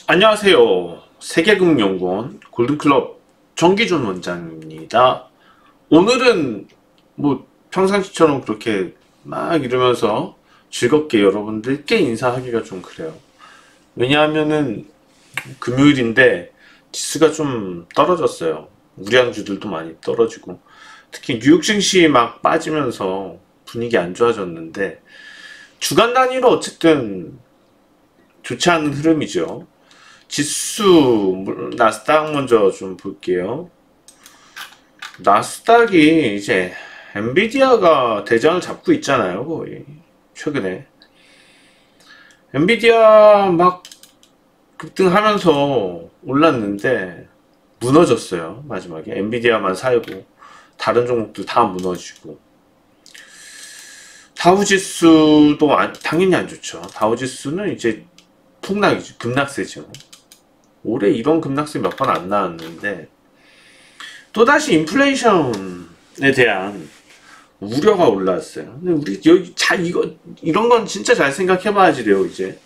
안녕하세요. 세계금융연구원 골든클럽 정기준 원장입니다. 오늘은 뭐 평상시처럼 그렇게 막 이러면서 즐겁게 여러분들께 인사하기가 좀 그래요. 왜냐하면은 금요일인데 지수가 좀 떨어졌어요. 우량주들도 많이 떨어지고 특히 뉴욕 증시 막 빠지면서 분위기 안 좋아졌는데 주간 단위로 어쨌든 좋지 않은 흐름이죠. 지수 나스닥 먼저 좀 볼게요. 나스닥이 이제 엔비디아가 대장을 잡고 있잖아요. 거의 최근에 엔비디아 막 급등하면서 올랐는데 무너졌어요. 마지막에 엔비디아만 살고 다른 종목들 다 무너지고 다우지수도 당연히 안 좋죠. 다우지수는 이제 폭락이죠. 급락세죠. 올해 이런 급락세 몇 번 안 나왔는데 또다시 인플레이션에 대한 우려가 올라왔어요. 근데 우리 여기 이런 건 진짜 잘 생각해 봐야지 돼요. 이제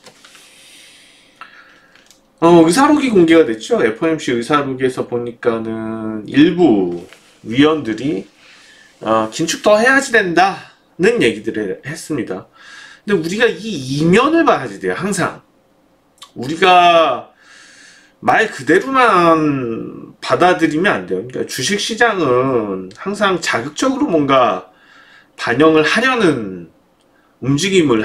의사록이 공개가 됐죠. FOMC 의사록에서 보니까는 일부 위원들이 긴축 더 해야지 된다는 얘기들을 했습니다. 근데 우리가 이 이면을 봐야지 돼요. 항상 우리가 말 그대로만 받아들이면 안 돼요. 그러니까 주식시장은 항상 자극적으로 뭔가 반영을 하려는 움직임을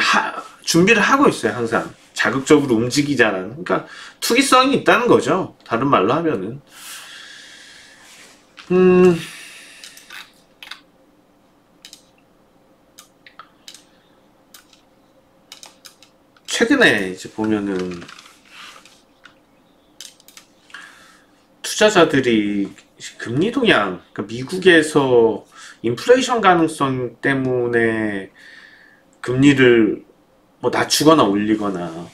준비를 하고 있어요. 항상 자극적으로 움직이자는. 그러니까 투기성이 있다는 거죠. 다른 말로 하면은. 최근에 이제 보면은 투자자들이 금리 동향, 그러니까 미국에서 인플레이션 가능성 때문에 금리를 뭐 낮추거나 올리거나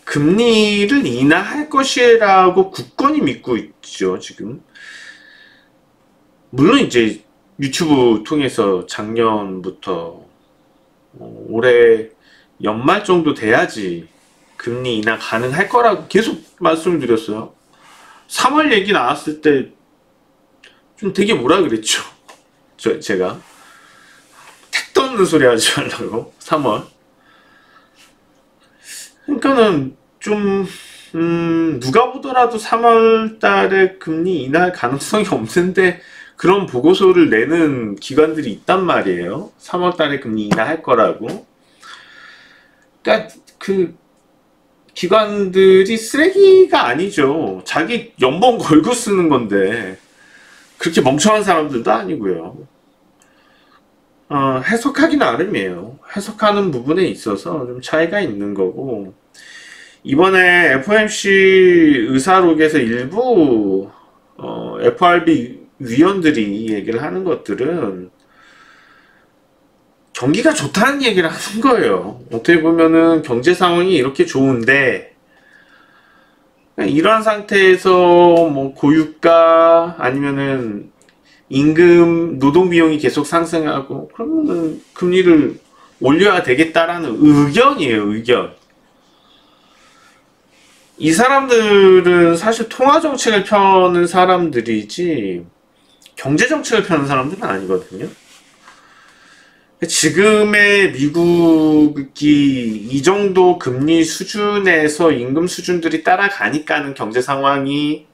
금리를 인하할 것이라고 굳건히 믿고 있죠, 지금. 물론 이제 유튜브 통해서 작년부터 올해 연말 정도 돼야지 금리 인하 가능할 거라고 계속 말씀을 드렸어요. 3월 얘기 나왔을 때 좀 되게 뭐라 그랬죠. 제가 택도 없는 소리 하지 말라고. 3월. 그러니까는 좀 누가 보더라도 3월 달에 금리 인하할 가능성이 없는데 그런 보고서를 내는 기관들이 있단 말이에요. 3월 달에 금리 인하할 거라고. 그러니까 그 기관들이 쓰레기가 아니죠. 자기 연봉 걸고 쓰는 건데 그렇게 멍청한 사람들도 아니고요. 해석하기 나름이에요. 해석하는 부분에 있어서 좀 차이가 있는 거고, 이번에 FOMC 의사록에서 일부 FRB 위원들이 얘기를 하는 것들은 경기가 좋다는 얘기를 하는 거예요. 어떻게 보면은 경제 상황이 이렇게 좋은데 이러한 상태에서 뭐 고유가 아니면은 임금, 노동 비용이 계속 상승하고 그러면은 금리를 올려야 되겠다라는 의견이에요, 의견. 이 사람들은 사실 통화 정책을 펴는 사람들이지 경제 정책을 펴는 사람들은 아니거든요. 지금의 미국이 이 정도 금리 수준에서 임금 수준들이 따라가니까는 경제 상황이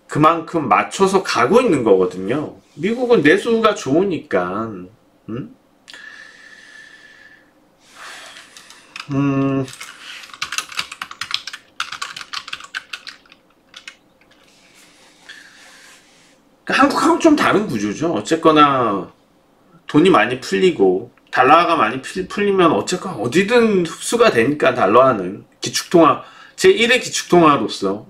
그만큼 맞춰서 가고 있는 거거든요. 미국은 내수가 좋으니까. 한국하고는 좀 다른 구조죠. 어쨌거나 돈이 많이 풀리고 달러가 많이 풀리면 어쨌거나 어디든 흡수가 되니까 달러화는 기축통화 제1의 기축통화로서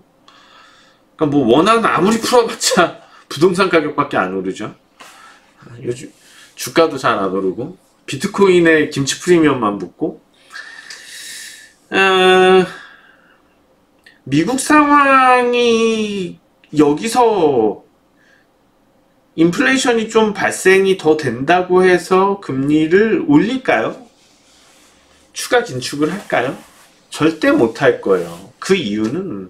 그러니까 뭐 원화는 아무리 풀어봤자 부동산 가격밖에 안 오르죠. 요즘 주가도 잘 안 오르고 비트코인에 김치 프리미엄만 붙고 미국 상황이 여기서 인플레이션이 좀 발생이 더 된다고 해서 금리를 올릴까요? 추가 긴축을 할까요? 절대 못할 거예요. 그 이유는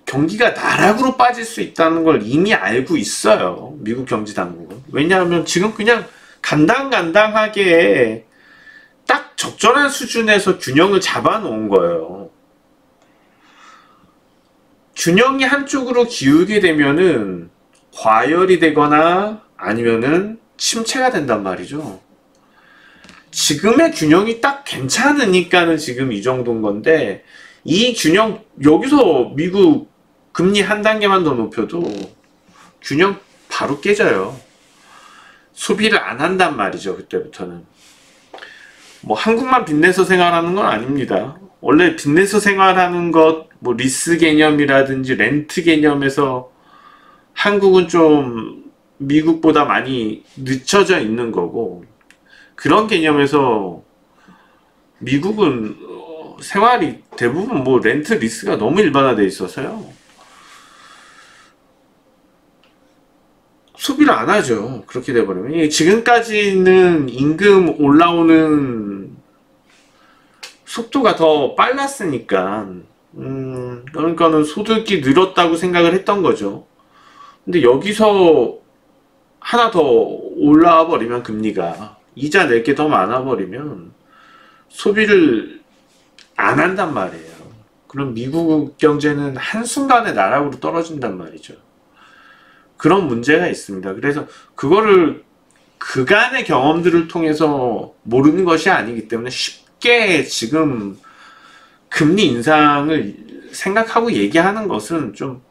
경기가 나락으로 빠질 수 있다는 걸 이미 알고 있어요. 미국 경제당국은. 왜냐하면 지금 그냥 간당간당하게 딱 적절한 수준에서 균형을 잡아놓은 거예요. 균형이 한쪽으로 기울게 되면은 과열이 되거나 아니면은 침체가 된단 말이죠. 지금의 균형이 딱 괜찮으니까는 지금 이 정도인 건데, 이 균형, 여기서 미국 금리 한 단계만 더 높여도 균형 바로 깨져요. 소비를 안 한단 말이죠. 그때부터는. 뭐 한국만 빚내서 생활하는 건 아닙니다. 원래 빚내서 생활하는 것, 뭐 리스 개념이라든지 렌트 개념에서 한국은 좀 미국보다 많이 늦춰져 있는 거고, 그런 개념에서 미국은 생활이 대부분 뭐 렌트 리스가 너무 일반화되어 있어서요. 소비를 안 하죠. 그렇게 돼버리면. 지금까지는 임금 올라오는 속도가 더 빨랐으니까, 그러니까는 소득이 늘었다고 생각을 했던 거죠. 근데 여기서 하나 더 올라와 버리면 금리가 이자 낼 게 더 많아 버리면 소비를 안 한단 말이에요. 그럼 미국 경제는 한순간에 나락으로 떨어진단 말이죠. 그런 문제가 있습니다. 그래서 그거를 그간의 경험들을 통해서 모르는 것이 아니기 때문에 쉽게 지금 금리 인상을 생각하고 얘기하는 것은 좀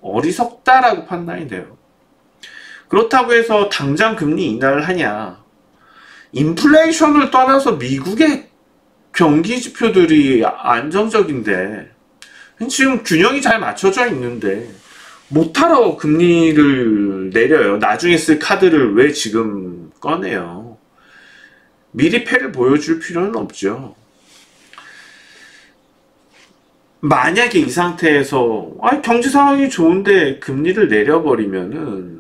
어리석다라고 판단이 돼요. 그렇다고 해서 당장 금리 인하를 하냐? 인플레이션을 떠나서 미국의 경기 지표들이 안정적인데, 지금 균형이 잘 맞춰져 있는데 못하러 금리를 내려요. 나중에 쓸 카드를 왜 지금 꺼내요? 미리 패를 보여줄 필요는 없죠. 만약에 이 상태에서 경제 상황이 좋은데 금리를 내려버리면은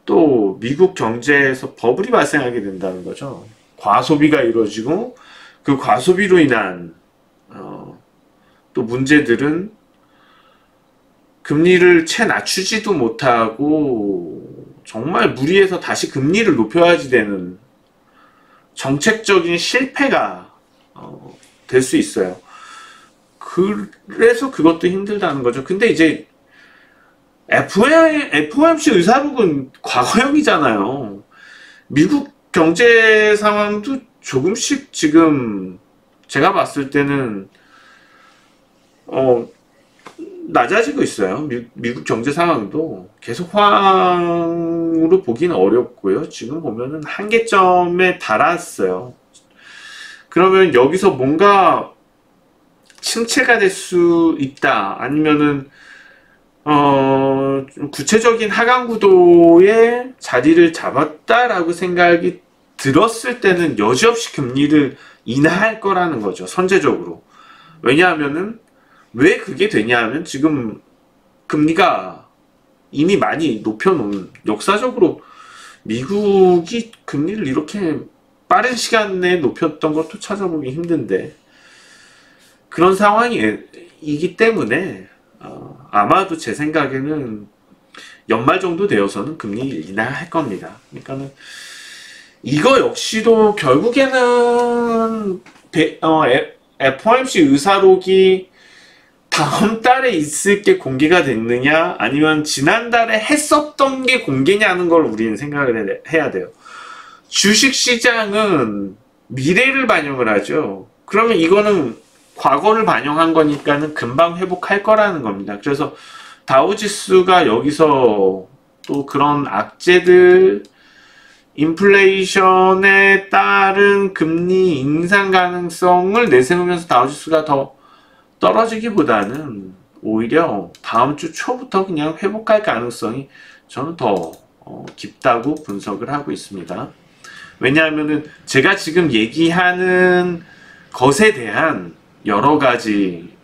또 미국 경제에서 버블이 발생하게 된다는 거죠. 과소비가 이루어지고 그 과소비로 인한 또 문제들은 금리를 채 낮추지도 못하고 정말 무리해서 다시 금리를 높여야지 되는 정책적인 실패가 될 수 있어요. 그래서 그것도 힘들다는 거죠. 근데 이제 FOMC 의사록은 과거형이잖아요. 미국 경제 상황도 조금씩 지금 제가 봤을 때는 낮아지고 있어요. 미국 경제 상황도 계속 호황으로 보기는 어렵고요. 지금 보면은 한계점에 달았어요. 그러면 여기서 뭔가 침체가 될 수 있다. 아니면은 좀 구체적인 하강 구도에 자리를 잡았다라고 생각이 들었을 때는 여지없이 금리를 인하할 거라는 거죠. 선제적으로. 왜냐하면은 왜 그게 되냐면 지금 금리가 이미 많이 높여놓은, 역사적으로 미국이 금리를 이렇게 빠른 시간 내에 높였던 것도 찾아보기 힘든데 그런 상황이기 때문에 아마도 제 생각에는 연말 정도 되어서는 금리 인하할 겁니다. 그러니까는 이거 역시도 결국에는 FOMC 의사록이 다음 달에 있을 게 공개가 됐느냐 아니면 지난달에 했었던 게 공개냐는 걸 우리는 생각을 해야 돼요. 주식시장은 미래를 반영을 하죠. 그러면 이거는 과거를 반영한 거니까는 금방 회복할 거라는 겁니다. 그래서 다우지수가 여기서 또 그런 악재들, 인플레이션에 따른 금리 인상 가능성을 내세우면서 다우지수가 더 떨어지기보다는 오히려 다음 주 초부터 그냥 회복할 가능성이 저는 더 깊다고 분석을 하고 있습니다. 왜냐하면은 제가 지금 얘기하는 것에 대한 여러 가지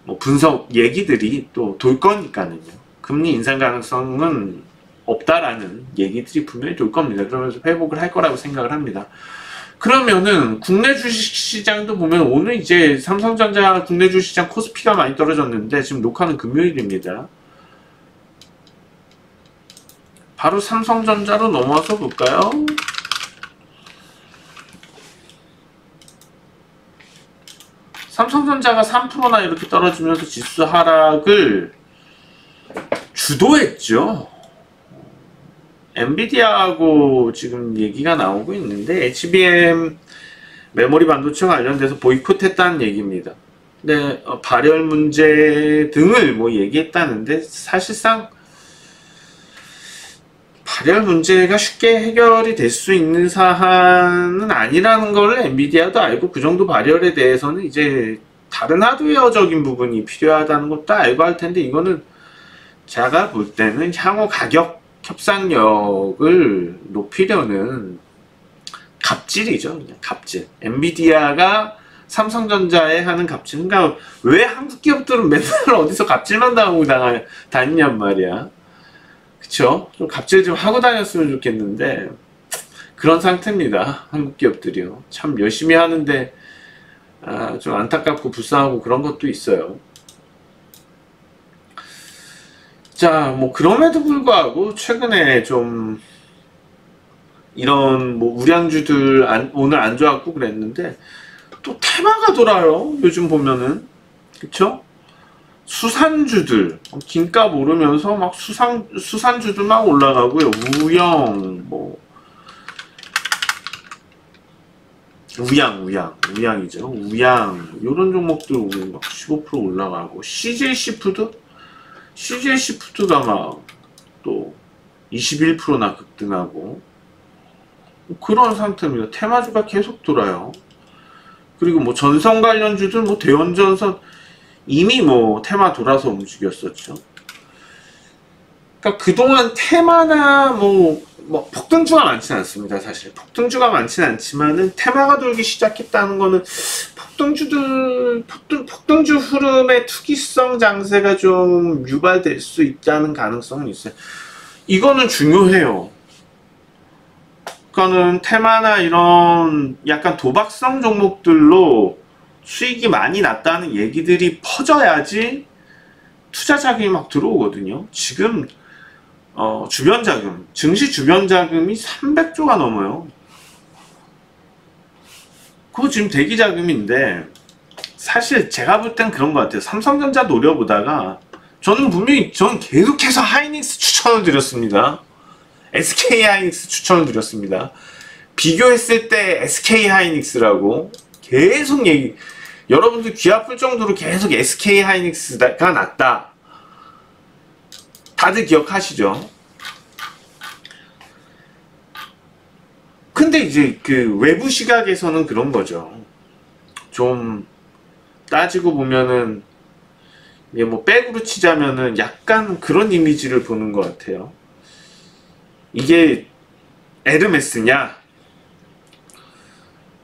뭐 분석 얘기들이 또 돌 거니까는요. 금리 인상 가능성은 없다라는 얘기들이 분명히 돌 겁니다. 그러면서 회복을 할 거라고 생각을 합니다. 그러면은 국내 주식시장도 보면 오늘 이제 삼성전자 국내 주식시장 코스피가 많이 떨어졌는데 지금 녹화는 금요일입니다. 바로 삼성전자로 넘어와서 볼까요? 삼성전자가 3%나 이렇게 떨어지면서 지수 하락을 주도했죠. 엔비디아하고 지금 얘기가 나오고 있는데 HBM 메모리 반도체 관련돼서 보이콧했다는 얘기입니다. 근데 발열 문제 등을 뭐 얘기했다는데 사실상 발열 문제가 쉽게 해결이 될 수 있는 사안은 아니라는 걸 엔비디아도 알고 그 정도 발열에 대해서는 이제 다른 하드웨어적인 부분이 필요하다는 것도 알고 할 텐데 이거는 제가 볼 때는 향후 가격 협상력을 높이려는 갑질이죠. 그냥 갑질. 엔비디아가 삼성전자에 하는 갑질. 그러니까 왜 한국 기업들은 맨날 어디서 갑질만 당하고 다니냔 말이야. 그쵸? 좀 갑질 좀 하고 다녔으면 좋겠는데 그런 상태입니다. 한국 기업들이요. 참 열심히 하는데 좀 안타깝고 불쌍하고 그런 것도 있어요. 자, 뭐 그럼에도 불구하고 최근에 좀 이런 뭐 우량주들 오늘 안 좋았고 그랬는데 또 테마가 돌아요. 요즘 보면은 그쵸? 수산주들 긴값 오르면서 막 수산주들 막 올라가고요. 우영 뭐 우양이죠. 우양 요런 종목들 오늘 막 15% 올라가고 CJ 시푸드가 막 또 21%나 급등하고 그런 상태입니다. 테마주가 계속 돌아요. 그리고 뭐 전선 관련주들 뭐 대원전선 이미 뭐 테마 돌아서 움직였었죠. 그러니까 그동안 테마나 뭐 폭등주가 많지는 않습니다. 사실 폭등주가 많지는 않지만은 테마가 돌기 시작했다는 거는 폭등주 흐름의 투기성 장세가 좀 유발될 수 있다는 가능성은 있어요. 이거는 중요해요. 그러니까는 테마나 이런 약간 도박성 종목들로 수익이 많이 났다는 얘기들이 퍼져야지 투자 자금이 막 들어오거든요. 지금 주변 자금, 증시 주변 자금이 300조가 넘어요. 그거 지금 대기 자금인데 사실 제가 볼 땐 그런 것 같아요. 삼성전자 노려보다가 저는 계속해서 하이닉스 추천을 드렸습니다. SK 하이닉스 추천을 드렸습니다. 비교했을 때 SK 하이닉스라고 계속 여러분들 귀 아플 정도로 계속 SK 하이닉스가 낫다. 다들 기억하시죠? 근데 이제 그 외부 시각에서는 그런 거죠. 좀 따지고 보면은 이게 뭐 백으로 치자면은 약간 그런 이미지를 보는 것 같아요. 이게 에르메스냐?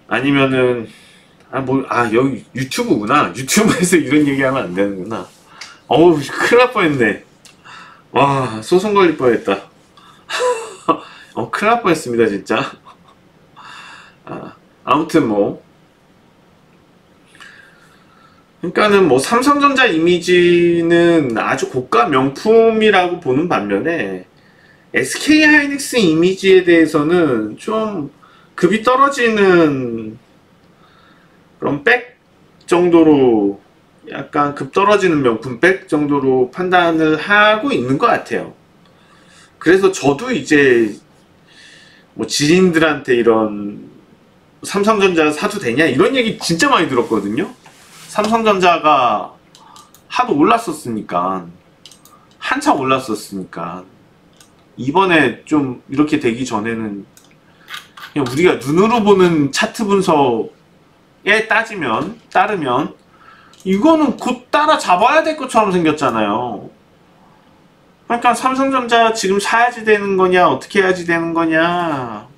아니면은 여기 유튜브구나. 유튜브에서 이런 얘기하면 안 되는구나. 어우, 큰일 날 뻔했네. 와, 소송 걸릴 뻔했다. 큰일 날 뻔했습니다, 진짜. 아무튼 뭐. 그러니까는 뭐 삼성전자 이미지는 아주 고가 명품이라고 보는 반면에 SK 하이닉스 이미지에 대해서는 좀 급이 떨어지는 그런 백 정도로 약간 급 떨어지는 명품 백 정도로 판단을 하고 있는 것 같아요. 그래서 저도 이제 뭐 지인들한테 이런 삼성전자 사도 되냐 이런 얘기 진짜 많이 들었거든요. 삼성전자가 하도 올랐었으니까 한참 올랐었으니까 이번에 좀 이렇게 되기 전에는 그냥 우리가 눈으로 보는 차트 분석에 따르면 이거는 곧 따라잡아야 될 것처럼 생겼잖아요. 그러니까 삼성전자 지금 사야지 되는 거냐 어떻게 해야지 되는 거냐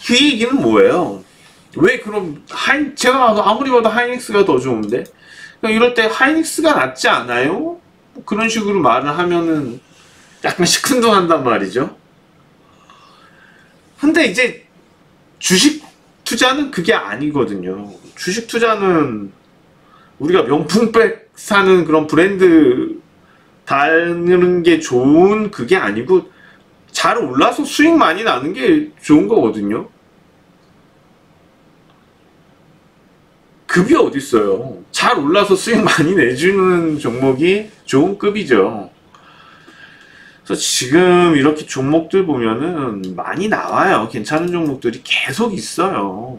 그 얘기는 뭐예요? 왜 그럼 제가 아무리 봐도 하이닉스가 더 좋은데 그러니까 이럴 때 하이닉스가 낫지 않아요? 뭐 그런 식으로 말을 하면은 약간 시큰둥한단 말이죠. 근데 이제 주식 투자는 그게 아니거든요. 주식 투자는 우리가 명품백 사는 그런 브랜드 다는 게 좋은 그게 아니고 잘 올라서 수익 많이 나는 게 좋은 거거든요. 급이 어딨어요. 잘 올라서 수익 많이 내주는 종목이 좋은 급이죠. 그래서 지금 이렇게 종목들 보면은 많이 나와요. 괜찮은 종목들이 계속 있어요.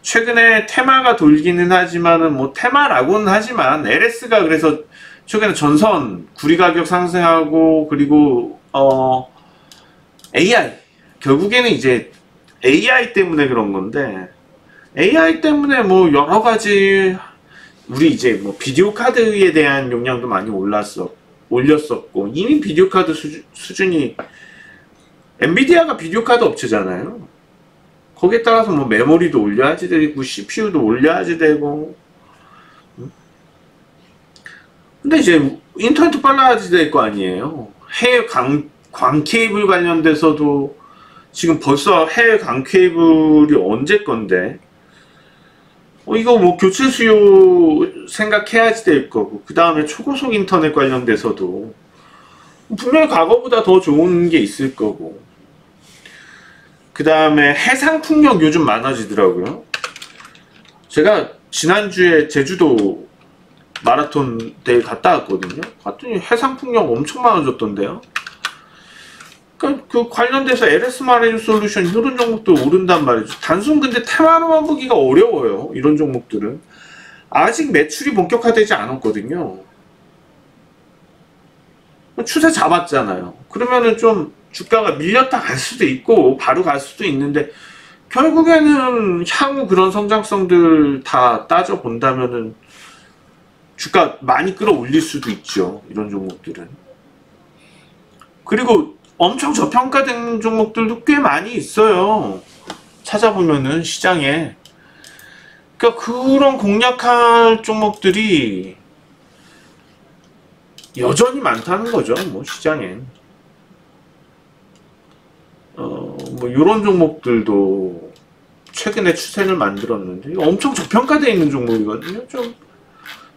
최근에 테마가 돌기는 하지만은 뭐 테마라고는 하지만 LS가 그래서 최근에 전선 구리 가격 상승하고 그리고 AI 결국에는 이제 AI 때문에 그런 건데 AI 때문에 뭐 여러 가지 우리 이제 뭐 비디오 카드에 대한 용량도 많이 올렸었고 이미 비디오 카드 수준이 엔비디아가 비디오 카드 업체잖아요. 거기에 따라서 뭐 메모리도 올려야지 되고 CPU도 올려야지 되고 근데 이제 인터넷도 빨라야지 될 거 아니에요. 해외 광 케이블 관련돼서도 지금 벌써 해외 광 케이블이 언제 건데 이거 뭐 교체 수요 생각해야지 될 거고 그 다음에 초고속 인터넷 관련돼서도 분명히 과거보다 더 좋은 게 있을 거고 그 다음에 해상 풍력 요즘 많아지더라고요. 제가 지난주에 제주도 마라톤 대회 갔다 왔거든요. 갔더니 해상 풍력 엄청 많아졌던데요. 그러니까 그 관련돼서 LS 마린 솔루션 이런 종목도 오른단 말이죠. 단순 근데 테마로만 보기가 어려워요. 이런 종목들은 아직 매출이 본격화되지 않았거든요. 추세 잡았잖아요. 그러면은 좀 주가가 밀렸다 갈 수도 있고 바로 갈 수도 있는데 결국에는 향후 그런 성장성들 다 따져 본다면은 주가 많이 끌어올릴 수도 있죠. 이런 종목들은. 그리고 엄청 저평가된 종목들도 꽤 많이 있어요. 찾아보면은 시장에. 그러니까 그런 공략할 종목들이 여전히 많다는 거죠. 뭐 시장엔. 뭐 이런 종목들도 최근에 추세를 만들었는데 엄청 저평가되어 있는 종목이거든요. 좀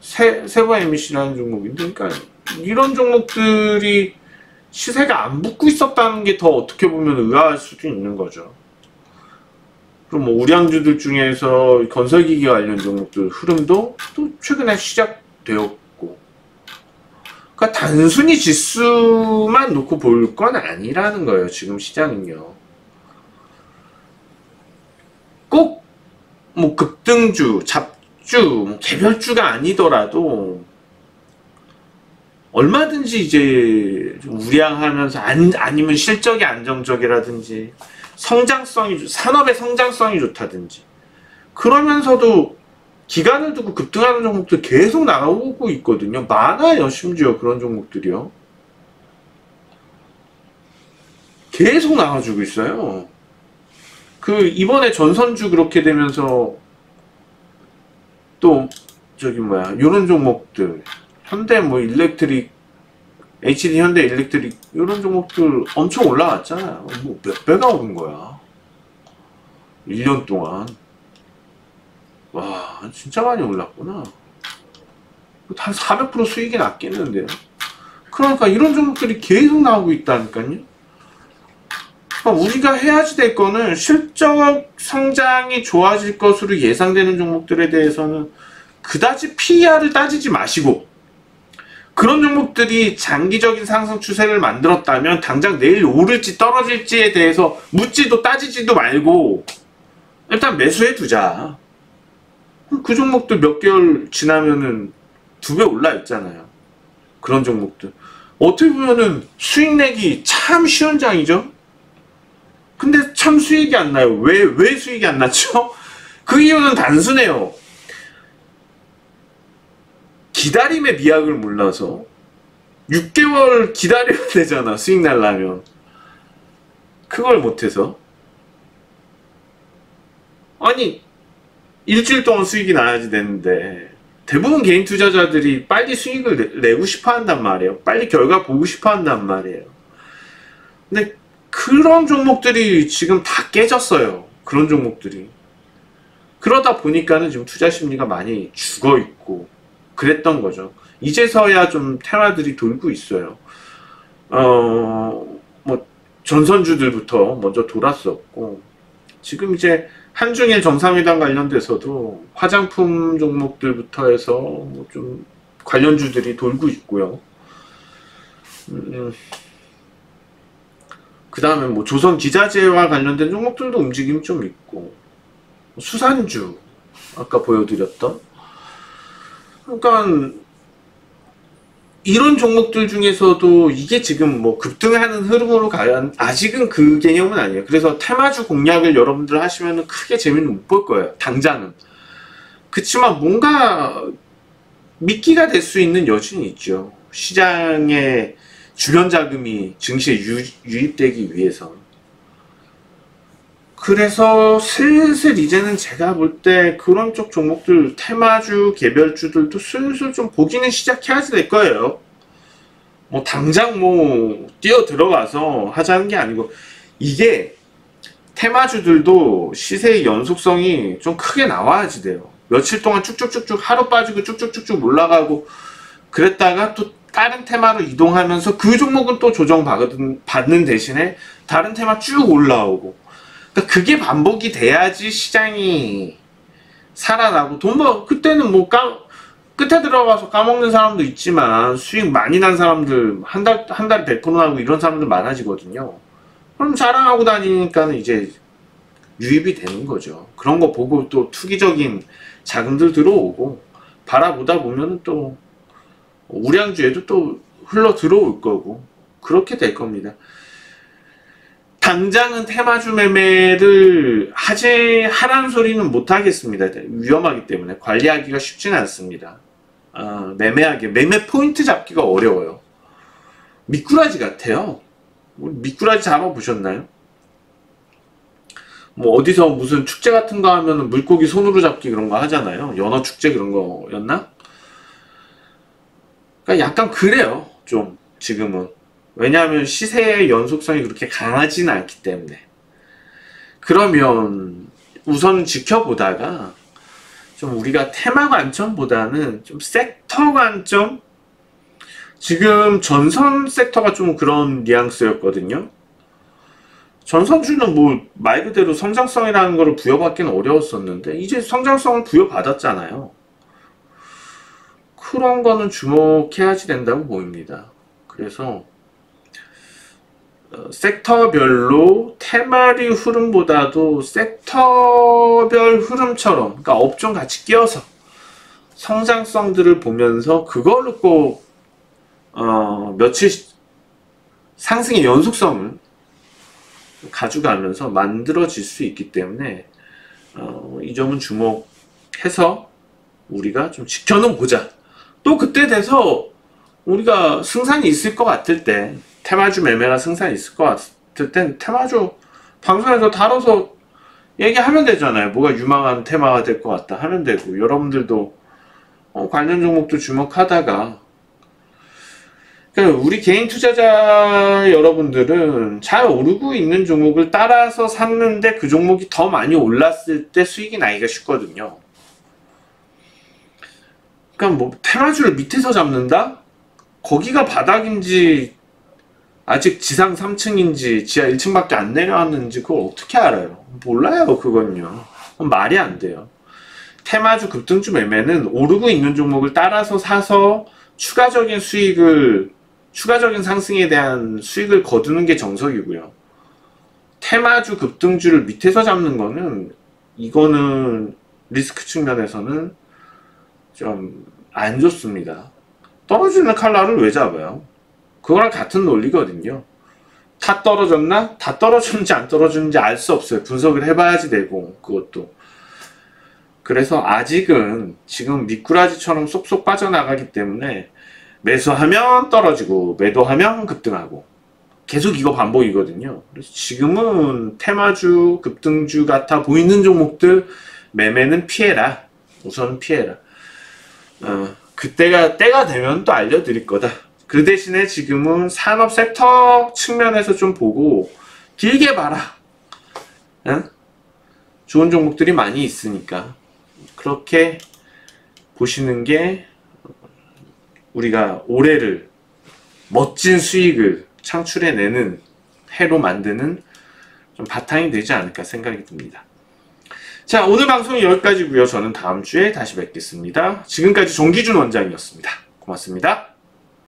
세부 MBC라는 종목인데, 그러니까 이런 종목들이 시세가 안 붙고 있었다는 게 더 어떻게 보면 의아할 수도 있는 거죠. 그럼 뭐 우량주들 중에서 건설기기 관련 종목들 흐름도 또 최근에 시작되었고, 그러니까 단순히 지수만 놓고 볼 건 아니라는 거예요. 지금 시장은요. 꼭 뭐 급등주, 잡주, 개별주가 아니더라도 얼마든지 이제 좀 우량하면서 아니면 실적이 안정적이라든지 산업의 성장성이 좋다든지 그러면서도 기간을 두고 급등하는 종목들 계속 나오고 있거든요. 많아요. 심지어 그런 종목들이요. 계속 나와주고 있어요. 그 이번에 전선주 그렇게 되면서 또 저기 뭐야 요런 종목들 현대 뭐 일렉트릭 HD 현대 일렉트릭 이런 종목들 엄청 올라왔잖아요. 뭐 몇 배가 오른 거야. 1년 동안. 와 진짜 많이 올랐구나. 한 400% 수익이 났겠는데요. 그러니까 이런 종목들이 계속 나오고 있다니까요. 그러니까 우리가 해야지 될 거는 실적 성장이 좋아질 것으로 예상되는 종목들에 대해서는 그다지 PER을 따지지 마시고 그런 종목들이 장기적인 상승 추세를 만들었다면 당장 내일 오를지 떨어질지에 대해서 묻지도 따지지도 말고 일단 매수해 두자. 그 종목들 몇 개월 지나면은 2배 올라 있잖아요. 그런 종목들 어떻게 보면은 수익 내기 참 쉬운 장이죠. 근데 참 수익이 안 나요. 왜 수익이 안 났죠? 그 이유는 단순해요. 기다림의 미학을 몰라서 6개월 기다려야 되잖아. 수익 날라면. 그걸 못해서. 아니 일주일 동안 수익이 나야지 되는데 대부분 개인 투자자들이 빨리 수익을 내고 싶어 한단 말이에요. 빨리 결과 보고 싶어 한단 말이에요. 근데 그런 종목들이 지금 다 깨졌어요. 그런 종목들이. 그러다 보니까는 지금 투자 심리가 많이 죽어 있고 그랬던 거죠. 이제서야 좀 테마들이 돌고 있어요. 뭐 전선주들부터 먼저 돌았었고, 지금 이제 한중일 정상회담 관련돼서도 화장품 종목들부터 해서 뭐 좀 관련주들이 돌고 있고요. 그 다음에 뭐 조선 기자재와 관련된 종목들도 움직임이 좀 있고, 수산주 아까 보여드렸던, 그러니까 이런 종목들 중에서도 이게 지금 뭐 급등하는 흐름으로 가야, 아직은 그 개념은 아니에요. 그래서 테마주 공략을 여러분들 하시면 크게 재미는 못 볼 거예요, 당장은. 그치만 뭔가 미끼가 될 수 있는 여지는 있죠. 시장에 주변 자금이 증시에 유입되기 위해서. 그래서 슬슬 이제는 제가 볼 때 그런 쪽 종목들, 테마주, 개별주들도 슬슬 좀 보기는 시작해야지 될 거예요. 뭐 당장 뭐 뛰어 들어가서 하자는 게 아니고, 이게 테마주들도 시세의 연속성이 좀 크게 나와야지 돼요. 며칠 동안 쭉쭉쭉쭉 하루 빠지고 쭉쭉쭉쭉 올라가고 그랬다가 또 다른 테마로 이동하면서 그 종목은 또 조정받는 대신에 다른 테마 쭉 올라오고, 그러니까 그게 반복이 돼야지 시장이 살아나고, 그때는 뭐 끝에 들어가서 까먹는 사람도 있지만 수익 많이 난 사람들, 한 달에 100% 나고 이런 사람들 많아지거든요. 그럼 자랑하고 다니니까는 이제 유입이 되는 거죠. 그런 거 보고 또 투기적인 자금들 들어오고, 바라보다 보면 또 우량주에도 또 흘러 들어올 거고, 그렇게 될 겁니다. 당장은 테마주 매매를 하라는 소리는 못 하겠습니다. 위험하기 때문에 관리하기가 쉽지는 않습니다. 매매 포인트 잡기가 어려워요. 미꾸라지 같아요. 미꾸라지 잡아보셨나요? 뭐 어디서 무슨 축제 같은 거 하면은 물고기 손으로 잡기 그런 거 하잖아요. 연어 축제 그런 거였나? 그러니까 약간 그래요, 좀 지금은. 왜냐하면 시세의 연속성이 그렇게 강하지는 않기 때문에. 그러면 우선 지켜보다가 좀 우리가 테마 관점보다는 좀 섹터 관점, 지금 전선 섹터가 좀 그런 뉘앙스였거든요. 전선주는 뭐 말 그대로 성장성이라는 걸 부여받기는 어려웠었는데 이제 성장성을 부여받았잖아요. 그런 거는 주목해야지 된다고 보입니다. 그래서 섹터별로 테마리 흐름보다도 섹터별 흐름처럼, 그러니까 업종 같이 끼워서 성장성들을 보면서 그걸로 꼭 며칠 상승의 연속성을 가져가면서 만들어질 수 있기 때문에 이 점은 주목해서 우리가 좀 지켜는 보자. 또 그때 돼서 우리가 승산이 있을 것 같을 때, 테마주 매매가 승산이 있을 것 같을 땐 테마주 방송에서 다뤄서 얘기하면 되잖아요. 뭐가 유망한 테마가 될 것 같다 하면 되고, 여러분들도 관련 종목도 주목하다가, 그러니까 우리 개인 투자자 여러분들은 잘 오르고 있는 종목을 따라서 샀는데 그 종목이 더 많이 올랐을 때 수익이 나기가 쉽거든요. 그러니까 뭐 테마주를 밑에서 잡는다? 거기가 바닥인지 아직 지상 3층인지 지하 1층밖에 안 내려왔는지 그걸 어떻게 알아요? 몰라요. 그건요. 말이 안 돼요. 테마주 급등주 매매는 오르고 있는 종목을 따라서 사서 추가적인 상승에 대한 수익을 거두는 게 정석이고요. 테마주 급등주를 밑에서 잡는 거는, 이거는 리스크 측면에서는 좀 안 좋습니다. 떨어지는 칼날을 왜 잡아요? 그거랑 같은 논리거든요. 다 떨어졌나? 다 떨어졌는지 안 떨어졌는지 알 수 없어요. 분석을 해봐야지 되고, 그것도. 그래서 아직은 지금 미꾸라지처럼 쏙쏙 빠져나가기 때문에 매수하면 떨어지고 매도하면 급등하고 계속 이거 반복이거든요. 그래서 지금은 테마주, 급등주 같아 보이는 종목들 매매는 피해라. 우선 피해라. 때가 되면 또 알려드릴 거다. 그 대신에 지금은 산업 섹터 측면에서 좀 보고 길게 봐라. 응? 좋은 종목들이 많이 있으니까 그렇게 보시는 게 우리가 올해를 멋진 수익을 창출해내는 해로 만드는 좀 바탕이 되지 않을까 생각이 듭니다. 자, 오늘 방송은 여기까지고요. 저는 다음 주에 다시 뵙겠습니다. 지금까지 정기준 원장이었습니다. 고맙습니다.